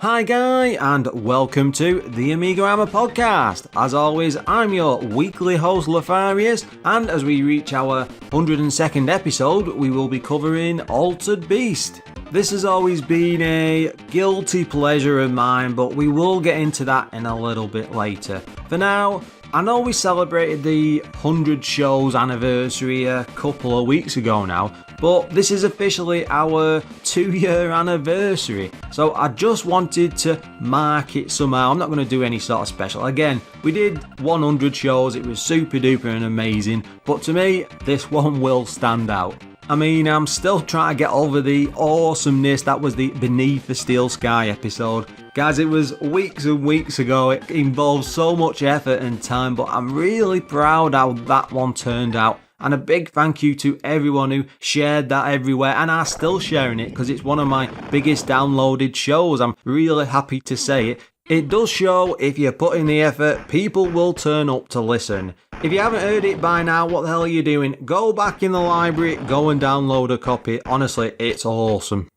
Hi Guy, and welcome to the AMIGArama podcast. As always, I'm your weekly host Lorfarius, and as we reach our 102nd episode, we will be covering Altered Beast. This has always been a guilty pleasure of mine, but we will get into that in a little bit later. For now, I know we celebrated the 100 shows anniversary a couple of weeks ago now, but this is officially our 2-year anniversary, so I just wanted to mark it somehow. I'm not going to do any sort of special. Again, we did 100 shows, it was super duper and amazing, but to me, this one will stand out. I mean, I'm still trying to get over the awesomeness that was the Beneath the Steel Sky episode. Guys, it was weeks and weeks ago, it involved so much effort and time, but I'm really proud how that one turned out. And a big thank you to everyone who shared that everywhere and are still sharing it because it's one of my biggest downloaded shows. I'm really happy to say it. It does show if you put in the effort, people will turn up to listen. If you haven't heard it by now, what the hell are you doing? Go back in the library, go and download a copy. Honestly, it's awesome.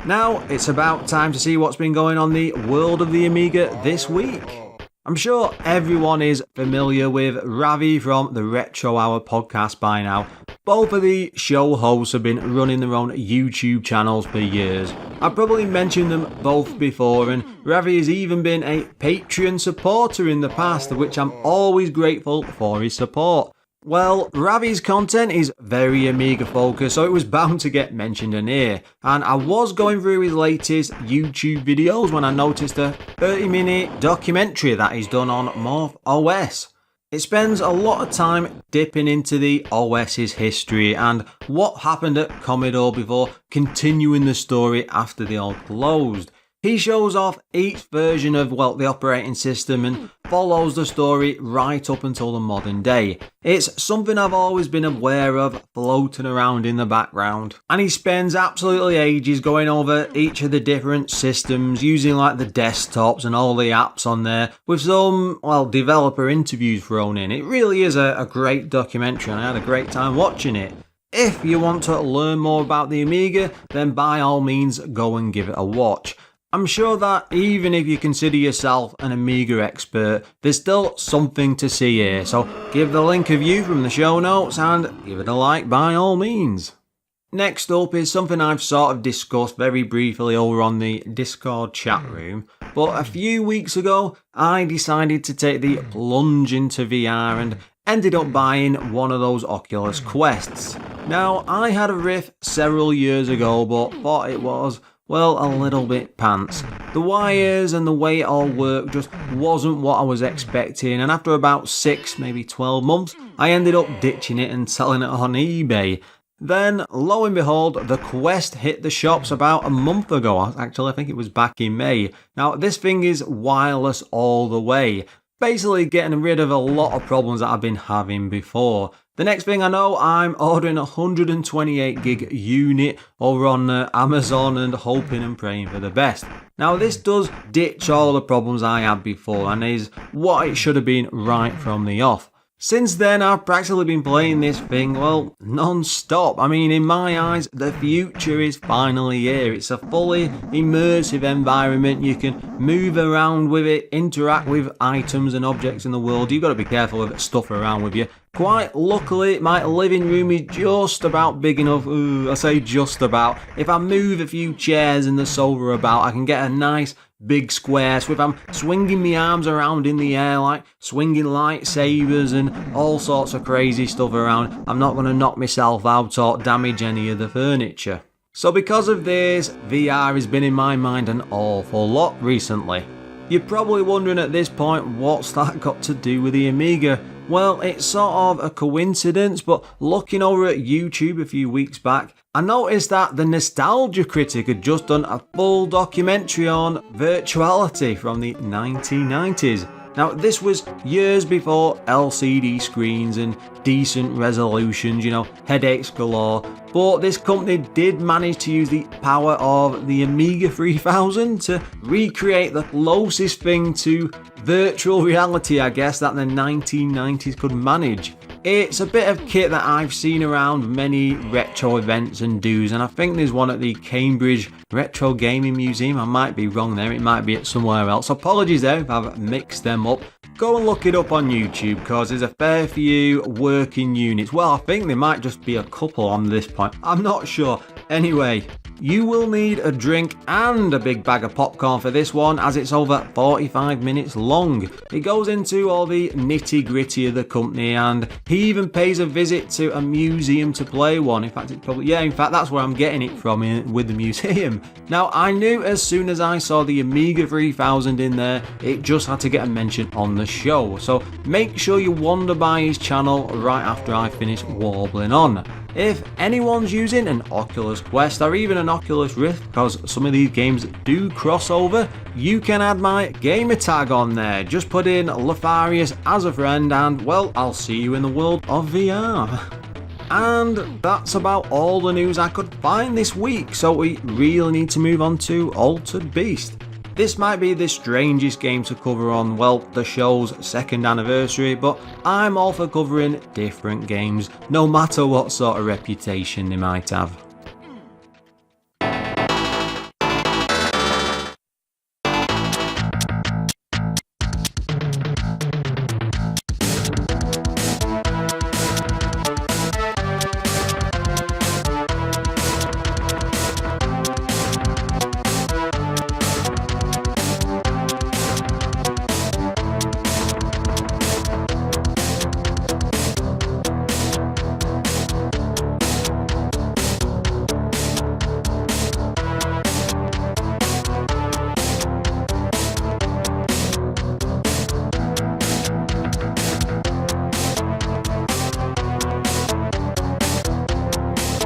Now, it's about time to see what's been going on in the world of the Amiga this week. I'm sure everyone is familiar with Ravi from the Retro Hour podcast by now. Both of the show hosts have been running their own YouTube channels for years. I've probably mentioned them both before, and Ravi has even been a Patreon supporter in the past, of which I'm always grateful for his support. Well, Ravi's content is very Amiga focused, so it was bound to get mentioned in here. And I was going through his latest YouTube videos when I noticed a 30-minute documentary that he's done on MorphOS. It spends a lot of time dipping into the OS's history and what happened at Commodore before continuing the story after they all closed. He shows off each version of, the operating system and follows the story right up until the modern day. It's something I've always been aware of floating around in the background. And he spends absolutely ages going over each of the different systems, using the desktops and all the apps on there, with some, developer interviews thrown in. It really is a great documentary and I had a great time watching it. If you want to learn more about the Amiga, then by all means go and give it a watch. I'm sure that even if you consider yourself an Amiga expert, there's still something to see here, so give the link of you from the show notes and give it a like by all means. Next up is something I've sort of discussed very briefly over on the Discord chat room, but a few weeks ago I decided to take the plunge into VR and ended up buying one of those Oculus Quests. Now, I had a Rift several years ago, but thought it was a little bit pants. The wires and the way it all worked just wasn't what I was expecting, and after about 6, maybe 12 months, I ended up ditching it and selling it on eBay. Then, lo and behold, the Quest hit the shops about a month ago. Actually, I think it was back in May. Now, this thing is wireless all the way, basically getting rid of a lot of problems that I've been having before. The next thing I know, I'm ordering a 128 gig unit over on Amazon and hoping and praying for the best. Now this does ditch all the problems I had before and is what it should have been right from the off. Since then, I've practically been playing this thing, non-stop. I mean, in my eyes, the future is finally here. It's a fully immersive environment. You can move around with it, interact with items and objects in the world. You've got to be careful of stuff around with you. Quite luckily, my living room is just about big enough. I say just about. If I move a few chairs and the sofa about, I can get a nice big square. So if I'm swinging my arms around in the air, like swinging lightsabers and all sorts of crazy stuff around, I'm not going to knock myself out or damage any of the furniture. So because of this, VR has been in my mind an awful lot recently. You're probably wondering at this point, what's that got to do with the Amiga? Well, it's sort of a coincidence, but looking over at YouTube a few weeks back, I noticed that the Nostalgia Critic had just done a full documentary on Virtuality from the 1990s. Now, this was years before LCD screens and decent resolutions, headaches galore, but this company did manage to use the power of the Amiga 3000 to recreate the closest thing to virtual reality, I guess, that the 1990s could manage. It's a bit of kit that I've seen around many retro events and do's, and I think there's one at the Cambridge Retro Gaming Museum. I might be wrong there, it might be at somewhere else. Apologies there if I've mixed them up. Go and look it up on YouTube, because there's a fair few working units. Well, I think there might just be a couple on this point, I'm not sure. Anyway, you will need a drink and a big bag of popcorn for this one, as it's over 45 minutes long. It goes into all the nitty gritty of the company, and he even pays a visit to a museum to play one. In fact, that's where I'm getting it from, with the museum. Now, I knew as soon as I saw the Amiga 3000 in there, it just had to get a mention on the show. So make sure you wander by his channel right after I finish warbling on. If anyone's using an Oculus Quest or even an Oculus Rift, because some of these games do cross over, you can add my gamer tag on there. Just put in Lorfarius as a friend and, well, I'll see you in the world of VR. And that's about all the news I could find this week, so we really need to move on to Altered Beast. This might be the strangest game to cover on, well, the show's second anniversary, but I'm all for covering different games, no matter what sort of reputation they might have.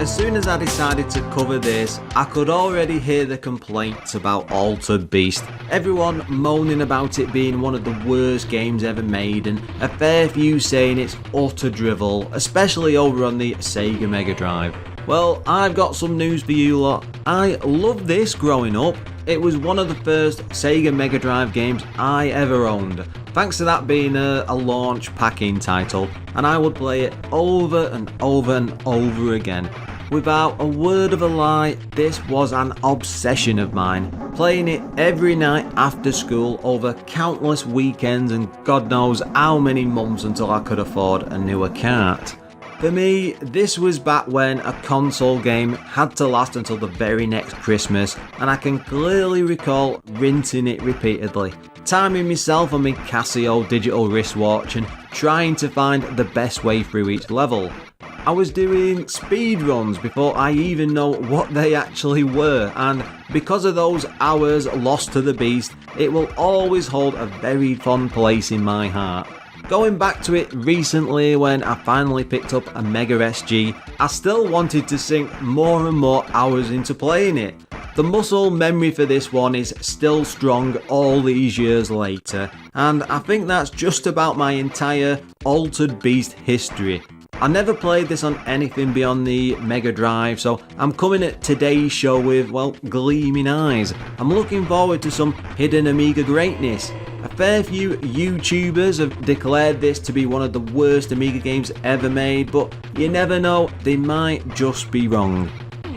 As soon as I decided to cover this, I could already hear the complaints about Altered Beast. Everyone moaning about it being one of the worst games ever made, and a fair few saying it's utter drivel, especially over on the Sega Mega Drive. Well, I've got some news for you lot. I loved this growing up. It was one of the first Sega Mega Drive games I ever owned, thanks to that being a launch pack-in title, and I would play it over and over and over again. Without a word of a lie, this was an obsession of mine, playing it every night after school over countless weekends and God knows how many months until I could afford a newer cart. For me, this was back when a console game had to last until the very next Christmas, and I can clearly recall rinsing it repeatedly, timing myself on my Casio digital wristwatch and trying to find the best way through each level. I was doing speed runs before I even know what they actually were, and because of those hours lost to the beast, it will always hold a very fond place in my heart. Going back to it recently when I finally picked up a Mega SG, I still wanted to sink more and more hours into playing it. The muscle memory for this one is still strong all these years later, and I think that's just about my entire Altered Beast history. I never played this on anything beyond the Mega Drive, so I'm coming at today's show with, well, gleaming eyes. I'm looking forward to some hidden Amiga greatness. A fair few YouTubers have declared this to be one of the worst Amiga games ever made, but you never know, they might just be wrong.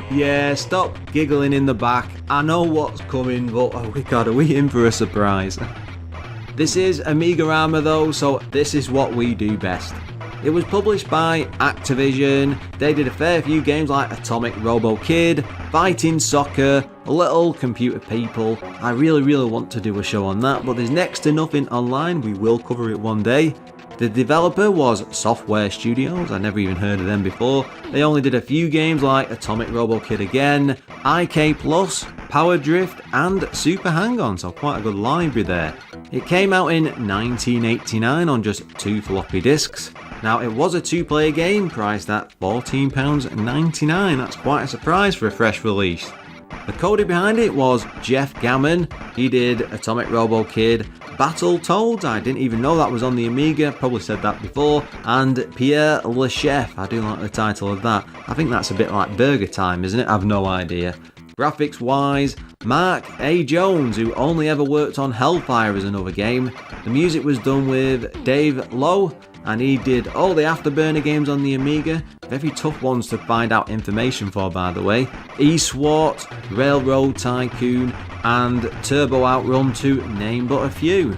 Yeah, stop giggling in the back. I know what's coming, but oh my god, are we in for a surprise? This is AMIGArama though, so this is what we do best. It was published by Activision. They did a fair few games like Atomic Robo Kid, Fighting Soccer, Little Computer People. I really want to do a show on that, but there's next to nothing online. We will cover it one day. The developer was Software Studios. I never even heard of them before. They only did a few games like Atomic Robo Kid again, IK Plus, Power Drift and Super Hang-On, so quite a good library there. It came out in 1989 on just 2 floppy disks. Now, it was a 2-player game priced at £14.99. That's quite a surprise for a fresh release. The coder behind it was Jeff Gammon. He did Atomic Robo Kid, Battletoads, I didn't even know that was on the Amiga, probably said that before, and Pierre Le Chef, I do like the title of that. I think that's a bit like Burger Time, isn't it? I've no idea. Graphics wise, Mark A. Jones, who only ever worked on Hellfire as another game. The music was done with Dave Lowe. and he did all the Afterburner games on the Amiga. Very tough ones to find out information for, by the way. eSWAT, Railroad Tycoon, and Turbo Outrun, to name but a few.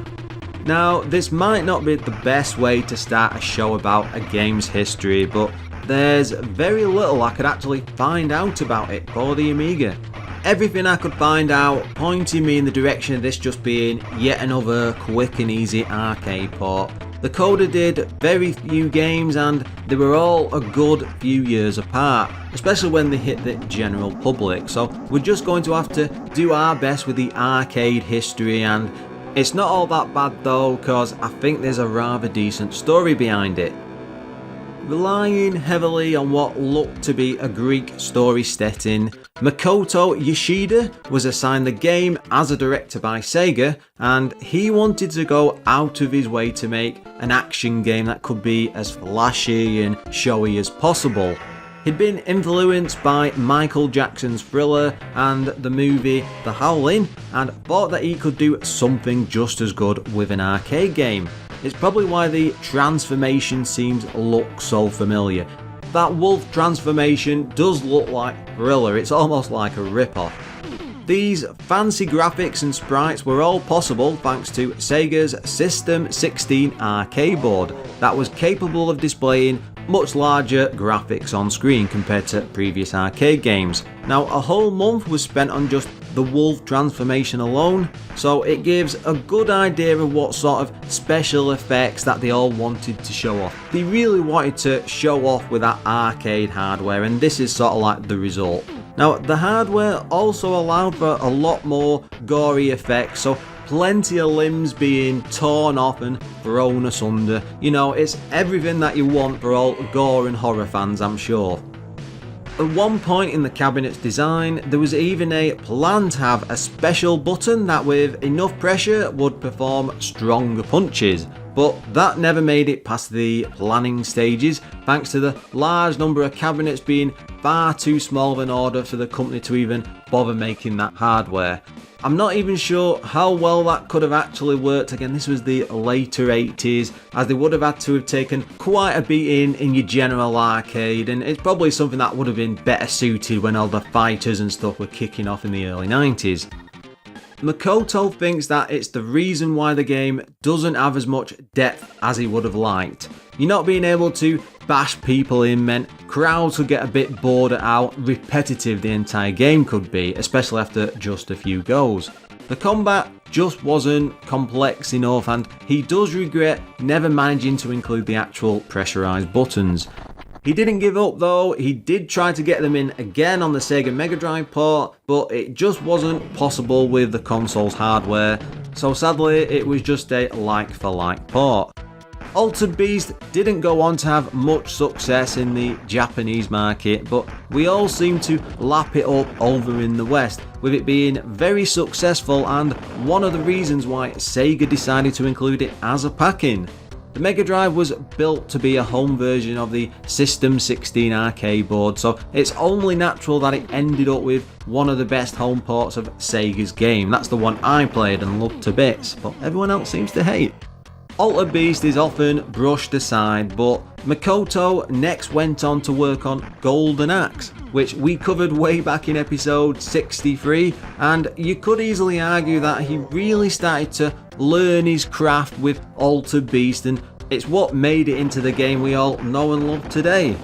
Now, this might not be the best way to start a show about a game's history, but there's very little I could actually find out about it for the Amiga. Everything I could find out pointed me in the direction of this just being yet another quick and easy arcade port. The coder did very few games and they were all a good few years apart, especially when they hit the general public, so we're just going to have to do our best with the arcade history, and it's not all that bad though, because I think there's a rather decent story behind it. Relying heavily on what looked to be a Greek story setting, Makoto Yoshida was assigned the game as a director by Sega, and he wanted to go out of his way to make an action game that could be as flashy and showy as possible. He'd been influenced by Michael Jackson's Thriller and the movie The Howling, and thought that he could do something just as good with an arcade game. It's probably why the transformation seems look so familiar. That wolf transformation does look like Thriller, it's almost like a rip-off. These fancy graphics and sprites were all possible thanks to Sega's System 16 arcade board that was capable of displaying much larger graphics on screen compared to previous arcade games. Now, a whole month was spent on just the wolf transformation alone, so it gives a good idea of what sort of special effects that they all wanted to show off. They really wanted to show off with that arcade hardware, and this is sort of like the result. Now, the hardware also allowed for a lot more gory effects, so plenty of limbs being torn off and thrown asunder. You know, it's everything that you want for all gore and horror fans, I'm sure. At one point in the cabinet's design, there was even a plan to have a special button that with enough pressure would perform stronger punches, but that never made it past the planning stages thanks to the large number of cabinets being far too small of an order for the company to even bother making that hardware. I'm not even sure how well that could have actually worked. Again, this was the later 80s, as they would have had to have taken quite a beating in your general arcade, and it's probably something that would have been better suited when all the fighters and stuff were kicking off in the early 90s. Makoto thinks that it's the reason why the game doesn't have as much depth as he would have liked. You're not being able to bash people in meant crowds would get a bit bored at how repetitive the entire game could be, especially after just a few goes. The combat just wasn't complex enough, and he does regret never managing to include the actual pressurized buttons. He didn't give up though. He did try to get them in again on the Sega Mega Drive port, but it just wasn't possible with the console's hardware, so sadly it was just a like-for-like port. Altered Beast didn't go on to have much success in the Japanese market, but we all seem to lap it up over in the West, with it being very successful and one of the reasons why Sega decided to include it as a pack-in. The Mega Drive was built to be a home version of the System 16 arcade board, so it's only natural that it ended up with one of the best home ports of Sega's game. That's the one I played and loved to bits, but everyone else seems to hate. Altered Beast is often brushed aside, but Makoto next went on to work on Golden Axe, which we covered way back in episode 63, and you could easily argue that he really started to learn his craft with Altered Beast, and it's what made it into the game we all know and love today.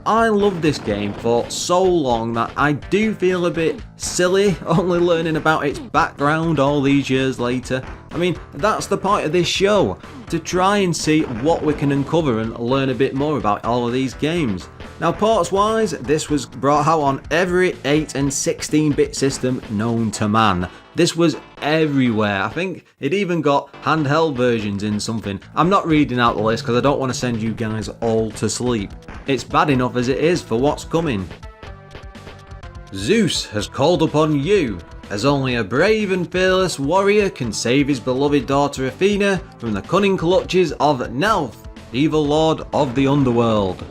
I loved this game for so long that I do feel a bit silly only learning about its background all these years later. I mean, that's the point of this show, to try and see what we can uncover and learn a bit more about all of these games. Now, ports wise, this was brought out on every 8 and 16-bit system known to man. This was everywhere. I think it even got handheld versions in something. I'm not reading out the list because I don't want to send you guys all to sleep. It's bad enough as it is for what's coming. Zeus has called upon you, as only a brave and fearless warrior can save his beloved daughter Athena from the cunning clutches of Nelth, evil lord of the underworld.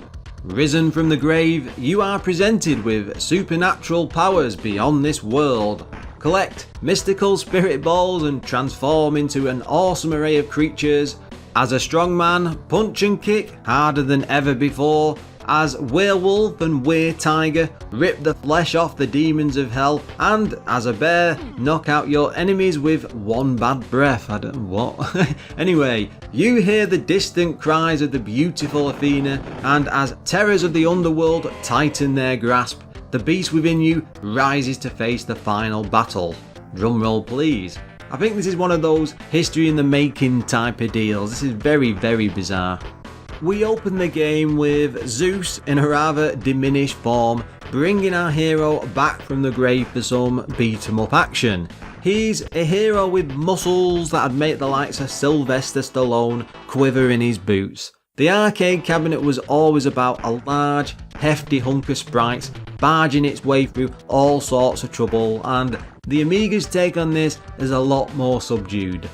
Risen from the grave, you are presented with supernatural powers beyond this world. Collect mystical spirit balls and transform into an awesome array of creatures. As a strongman, punch and kick harder than ever before. As werewolf and were-tiger, rip the flesh off the demons of hell. And as a bear, knock out your enemies with one bad breath. What? Anyway, you hear the distant cries of the beautiful Athena, and as terrors of the underworld tighten their grasp, the beast within you rises to face the final battle. Drumroll please. I think this is one of those history in the making type of deals. This is very, very bizarre. We open the game with Zeus in a rather diminished form, bringing our hero back from the grave for some beat-em-up action. He's a hero with muscles that'd make the likes of Sylvester Stallone quiver in his boots. The arcade cabinet was always about a large, hefty hunk of sprites barging its way through all sorts of trouble, and the Amiga's take on this is a lot more subdued.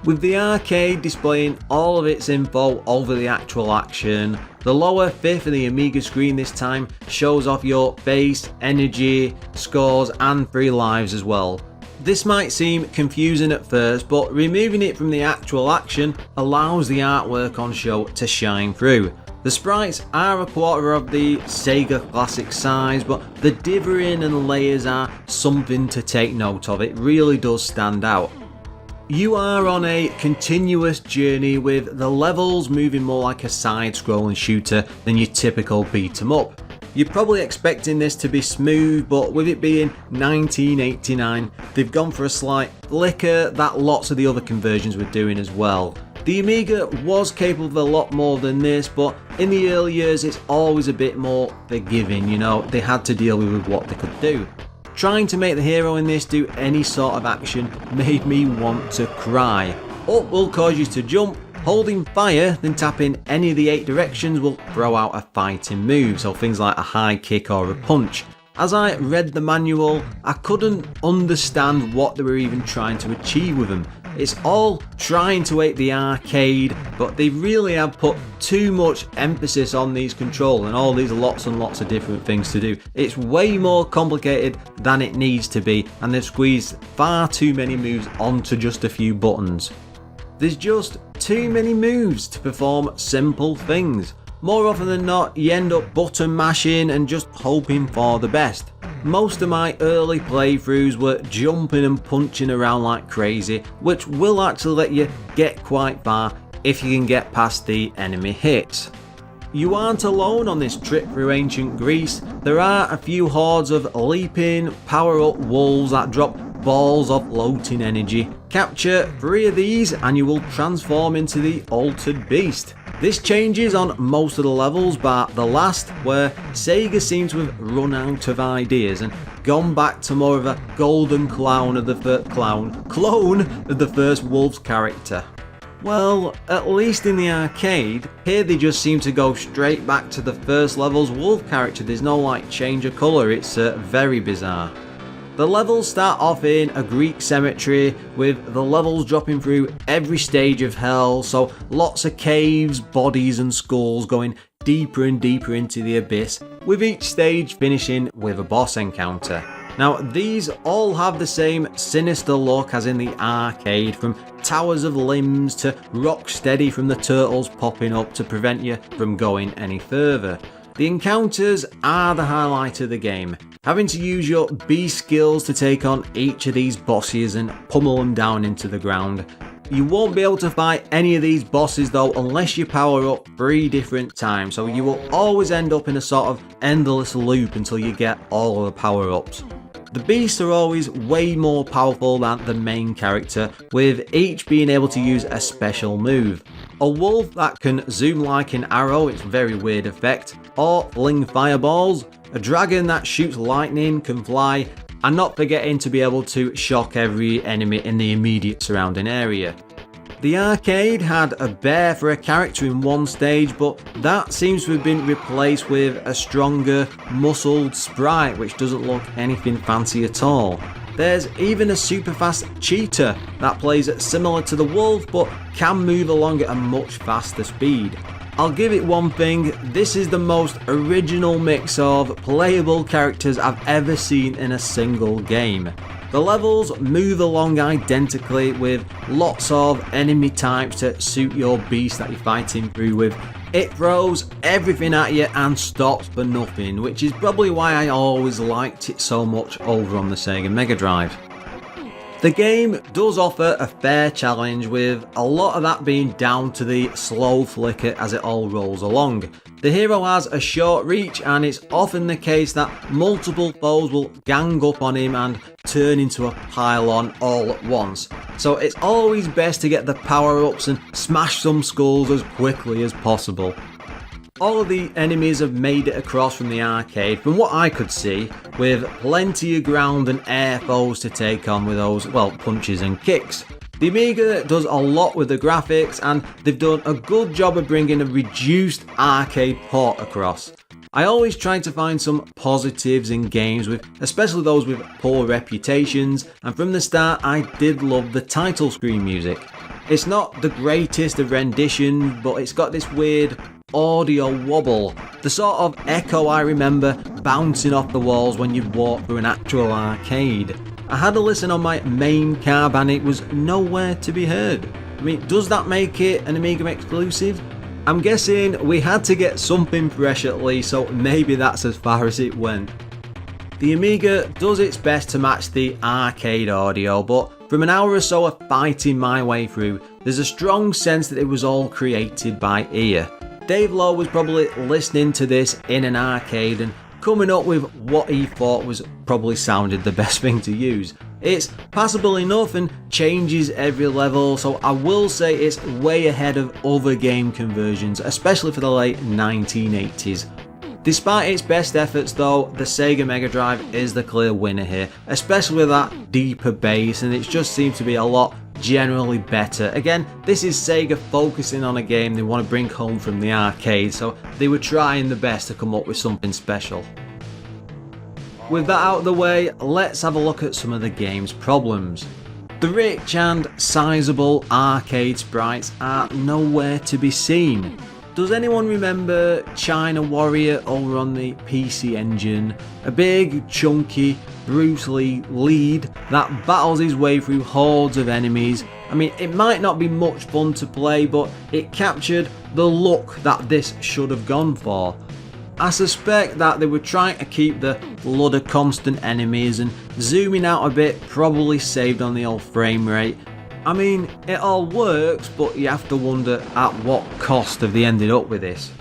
With the arcade displaying all of its info over the actual action, the lower fifth of the Amiga screen this time shows off your face, energy, scores and free lives as well. This might seem confusing at first, but removing it from the actual action allows the artwork on show to shine through. The sprites are a quarter of the Sega classic size, but the dithering and layers are something to take note of. It really does stand out. You are on a continuous journey with the levels moving more like a side-scrolling shooter than your typical beat-em-up. You're probably expecting this to be smooth, but with it being 1989, they've gone for a slight flicker that lots of the other conversions were doing as well. The Amiga was capable of a lot more than this, but in the early years it's always a bit more forgiving, you know, they had to deal with what they could do. Trying to make the hero in this do any sort of action made me want to cry. Up will cause you to jump, holding fire, then tapping any of the 8 directions will throw out a fighting move, so things like a high kick or a punch. As I read the manual, I couldn't understand what they were even trying to achieve with them. It's all trying to ape the arcade, but they really have put too much emphasis on these controls and all these lots and lots of different things to do. It's way more complicated than it needs to be, and they've squeezed far too many moves onto just a few buttons. There's just too many moves to perform simple things. More often than not, you end up button mashing and just hoping for the best. Most of my early playthroughs were jumping and punching around like crazy, which will actually let you get quite far if you can get past the enemy hits. You aren't alone on this trip through ancient Greece. There are a few hordes of leaping, power-up wolves that drop balls of floating energy. Capture 3 of these and you will transform into the altered beast. This changes on most of the levels, but the last, where Sega seems to have run out of ideas and gone back to more of a golden clone of the first Wolf's character. Well, at least in the arcade, here they just seem to go straight back to the first level's Wolf character. There's no like change of colour, it's very bizarre. The levels start off in a Greek cemetery, with the levels dropping through every stage of hell, so lots of caves, bodies and skulls going deeper and deeper into the abyss, with each stage finishing with a boss encounter. Now these all have the same sinister look as in the arcade, from towers of limbs to rock steady from the turtles popping up to prevent you from going any further. The encounters are the highlight of the game, having to use your B skills to take on each of these bosses and pummel them down into the ground. You won't be able to fight any of these bosses though unless you power up 3 different times, so you will always end up in a sort of endless loop until you get all of the power ups. The beasts are always way more powerful than the main character, with each being able to use a special move. A wolf that can zoom like an arrow, it's a very weird effect, or fling fireballs. A dragon that shoots lightning, can fly, and not forgetting to be able to shock every enemy in the immediate surrounding area. The arcade had a bear for a character in one stage, but that seems to have been replaced with a stronger, muscled sprite which doesn't look anything fancy at all. There's even a super fast cheetah that plays similar to the wolf but can move along at a much faster speed. I'll give it one thing, this is the most original mix of playable characters I've ever seen in a single game. The levels move along identically with lots of enemy types to suit your beast that you're fighting through with. It throws everything at you and stops for nothing, which is probably why I always liked it so much over on the Sega Mega Drive. The game does offer a fair challenge, with a lot of that being down to the slow flicker as it all rolls along. The hero has a short reach, and it's often the case that multiple foes will gang up on him and turn into a pile-on all at once. So it's always best to get the power-ups and smash some skulls as quickly as possible. All of the enemies have made it across from the arcade, from what I could see, with plenty of ground and air foes to take on with those, well, punches and kicks. The Amiga does a lot with the graphics, and they've done a good job of bringing a reduced arcade port across. I always try to find some positives in games, especially those with poor reputations, and from the start I did love the title screen music. It's not the greatest of renditions, but it's got this weird audio wobble, the sort of echo I remember bouncing off the walls when you'd walk through an actual arcade. I had a listen on my main cab and it was nowhere to be heard. I mean, does that make it an Amiga exclusive? I'm guessing we had to get something fresh at least, so maybe that's as far as it went. The Amiga does its best to match the arcade audio, but from an hour or so of fighting my way through, there's a strong sense that it was all created by ear. Dave Lowe was probably listening to this in an arcade and coming up with what he thought was probably sounded the best thing to use. It's passable enough and changes every level, so I will say it's way ahead of other game conversions, especially for the late 1980s. Despite its best efforts though, the Sega Mega Drive is the clear winner here, especially with that deeper bass, and it just seems to be a lot generally better. Again, this is Sega focusing on a game they want to bring home from the arcade, so they were trying the best to come up with something special. With that out of the way, let's have a look at some of the game's problems. The rich and sizable arcade sprites are nowhere to be seen. Does anyone remember China Warrior over on the PC Engine? A big, chunky Bruce Lee lead that battles his way through hordes of enemies. I mean, it might not be much fun to play, but it captured the look that this should have gone for. I suspect that they were trying to keep the flood of constant enemies, and zooming out a bit probably saved on the old frame rate. I mean, it all works, but you have to wonder at what cost have they ended up with this.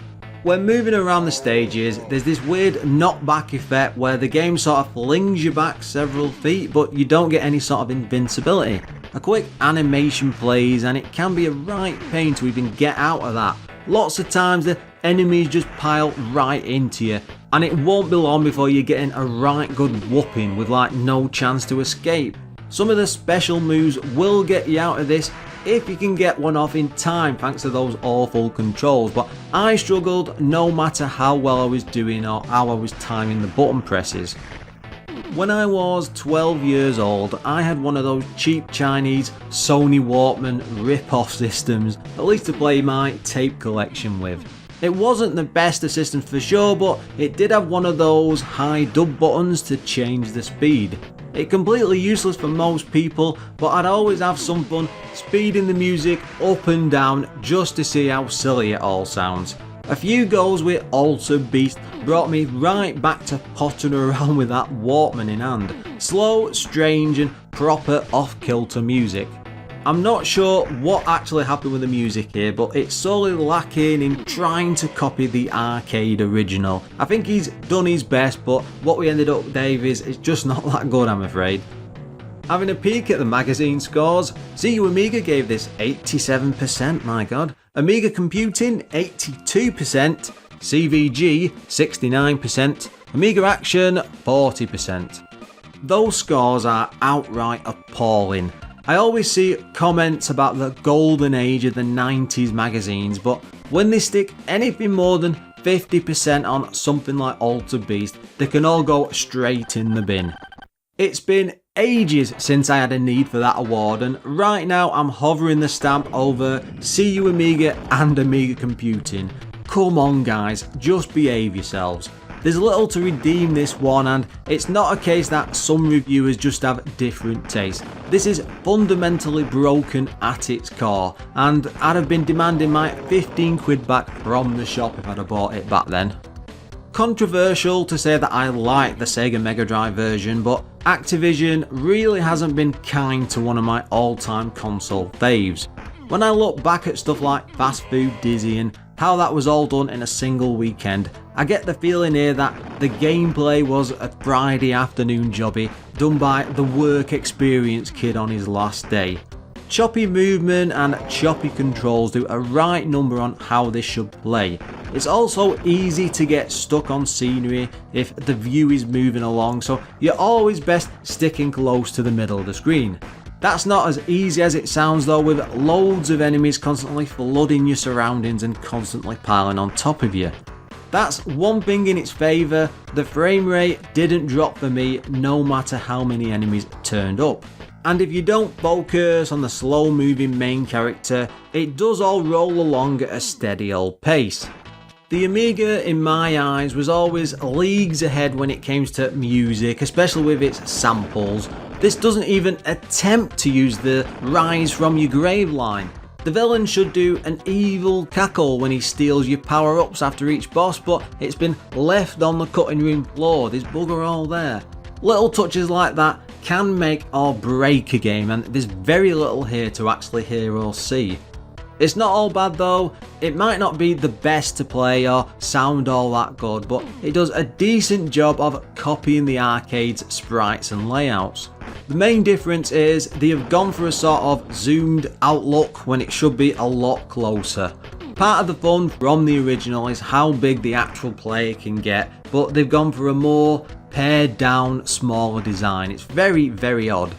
When moving around the stages, there's this weird knockback effect where the game sort of flings you back several feet, but you don't get any sort of invincibility. A quick animation plays and it can be a right pain to even get out of that. Lots of times the enemies just pile right into you, and it won't be long before you're getting a right good whooping with like no chance to escape. Some of the special moves will get you out of this if you can get one off in time thanks to those awful controls, but I struggled no matter how well I was doing or how I was timing the button presses. When I was 12 years old, I had one of those cheap Chinese Sony Walkman rip-off systems, at least to play my tape collection with. It wasn't the best of systems for sure, but it did have one of those high dub buttons to change the speed. It's completely useless for most people, but I'd always have some fun speeding the music up and down just to see how silly it all sounds. A few goals with Alter Beast brought me right back to pottering around with that Walkman in hand. Slow, strange and proper off-kilter music. I'm not sure what actually happened with the music here, but it's solely lacking in trying to copy the arcade original. I think he's done his best, but what we ended up with, Dave, is just not that good, I'm afraid. Having a peek at the magazine scores, CU Amiga gave this 87%, my god. Amiga Computing 82%, CVG 69%, Amiga Action 40%. Those scores are outright appalling. I always see comments about the golden age of the 90s magazines, but when they stick anything more than 50% on something like Alter Beast, they can all go straight in the bin. It's been ages since I had a need for that award, and right now I'm hovering the stamp over CU Amiga and Amiga Computing. Come on guys, just behave yourselves. There's little to redeem this one, and it's not a case that some reviewers just have different tastes. This is fundamentally broken at its core, and I'd have been demanding my 15 quid back from the shop if I'd have bought it back then. Controversial to say that I like the Sega Mega Drive version, but Activision really hasn't been kind to one of my all-time console faves. When I look back at stuff like Fast Food Dizzy and how that was all done in a single weekend, I get the feeling here that the gameplay was a Friday afternoon jobby done by the work experience kid on his last day. Choppy movement and choppy controls do a right number on how this should play. It's also easy to get stuck on scenery if the view is moving along, so you're always best sticking close to the middle of the screen. That's not as easy as it sounds though, with loads of enemies constantly flooding your surroundings and constantly piling on top of you. That's one thing in its favour, the frame rate didn't drop for me no matter how many enemies turned up. And if you don't focus on the slow moving main character, it does all roll along at a steady old pace. The Amiga, in my eyes, was always leagues ahead when it came to music, especially with its samples. This doesn't even attempt to use the rise from your grave line. The villain should do an evil cackle when he steals your power-ups after each boss, but it's been left on the cutting room floor, there's bugger all there. Little touches like that can make or break a game, and there's very little here to actually hear or see. It's not all bad though. It might not be the best to play or sound all that good, but it does a decent job of copying the arcade's sprites and layouts. The main difference is they have gone for a sort of zoomed out look when it should be a lot closer. Part of the fun from the original is how big the actual player can get, but they've gone for a more pared down, smaller design. It's very, very odd.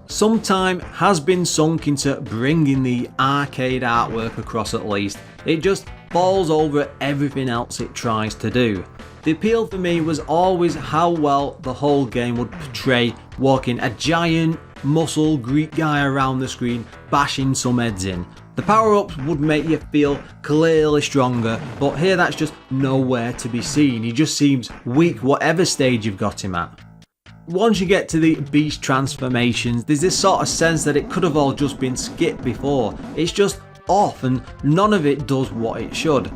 Some time has been sunk into bringing the arcade artwork across at least. It just falls over everything else it tries to do. The appeal for me was always how well the whole game would portray walking a giant, muscle Greek guy around the screen, bashing some heads in. The power-ups would make you feel clearly stronger, but here that's just nowhere to be seen. He just seems weak whatever stage you've got him at. Once you get to the beast transformations, there's this sort of sense that it could have all just been skipped before. It's just off and none of it does what it should.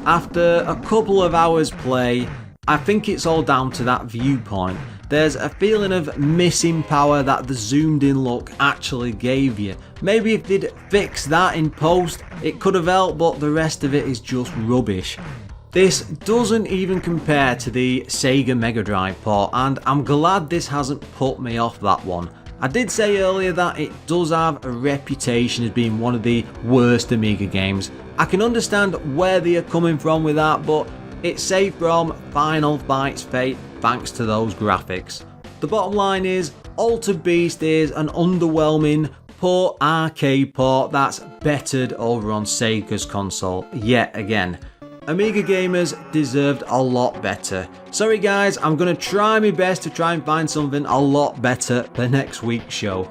After a couple of hours play, I think it's all down to that viewpoint. There's a feeling of missing power that the zoomed in look actually gave you. Maybe if they'd fixed that in post, it could have helped, but the rest of it is just rubbish. This doesn't even compare to the Sega Mega Drive port, and I'm glad this hasn't put me off that one. I did say earlier that it does have a reputation as being one of the worst Amiga games. I can understand where they are coming from with that, but it's safe from Final Fight's fate thanks to those graphics. The bottom line is, Altered Beast is an underwhelming, poor arcade port that's bettered over on Sega's console yet again. Amiga gamers deserved a lot better. Sorry guys, I'm going to try my best to try and find something a lot better for next week's show.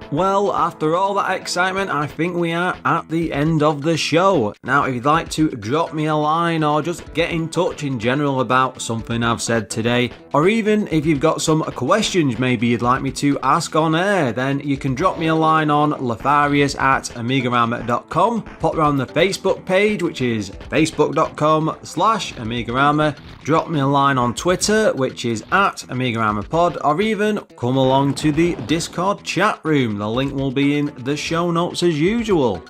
Well, after all that excitement, I think we are at the end of the show. Now, if you'd like to drop me a line or just get in touch in general about something I've said today, or even if you've got some questions maybe you'd like me to ask on air, then you can drop me a line on Lorfarius at AMIGArama.com, pop around the Facebook page, which is facebook.com/AMIGArama, drop me a line on Twitter, which is at AMIGAramapod, or even come along to the Discord chat room. The link will be in the show notes as usual.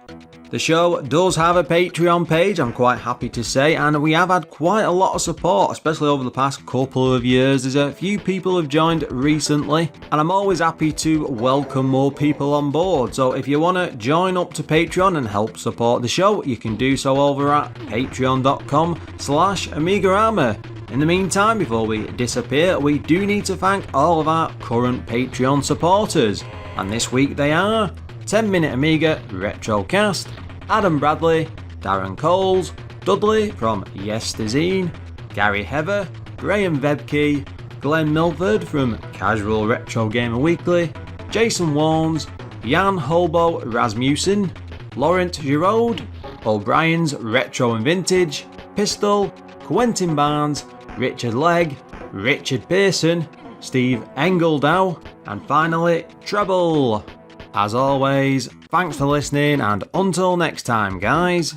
The show does have a Patreon page, I'm quite happy to say, and we have had quite a lot of support, especially over the past couple of years. There's a few people have joined recently, and I'm always happy to welcome more people on board. So if you want to join up to Patreon and help support the show, you can do so over at patreon.com/AmigaRama. In the meantime, before we disappear, we do need to thank all of our current Patreon supporters. And this week they are 10 Minute Amiga Retrocast, Adam Bradley, Darren Coles, Dudley from Yes to Zine, Gary Heather, Graham Vebke, Glenn Milford from Casual Retro Gamer Weekly, Jason Warnes, Jan Hobo Rasmussen, Laurent Giraud, O'Brien's Retro and Vintage, Pistol, Quentin Barnes, Richard Legg, Richard Pearson, Steve Engeldow, and finally Treble. As always, thanks for listening, and until next time, guys.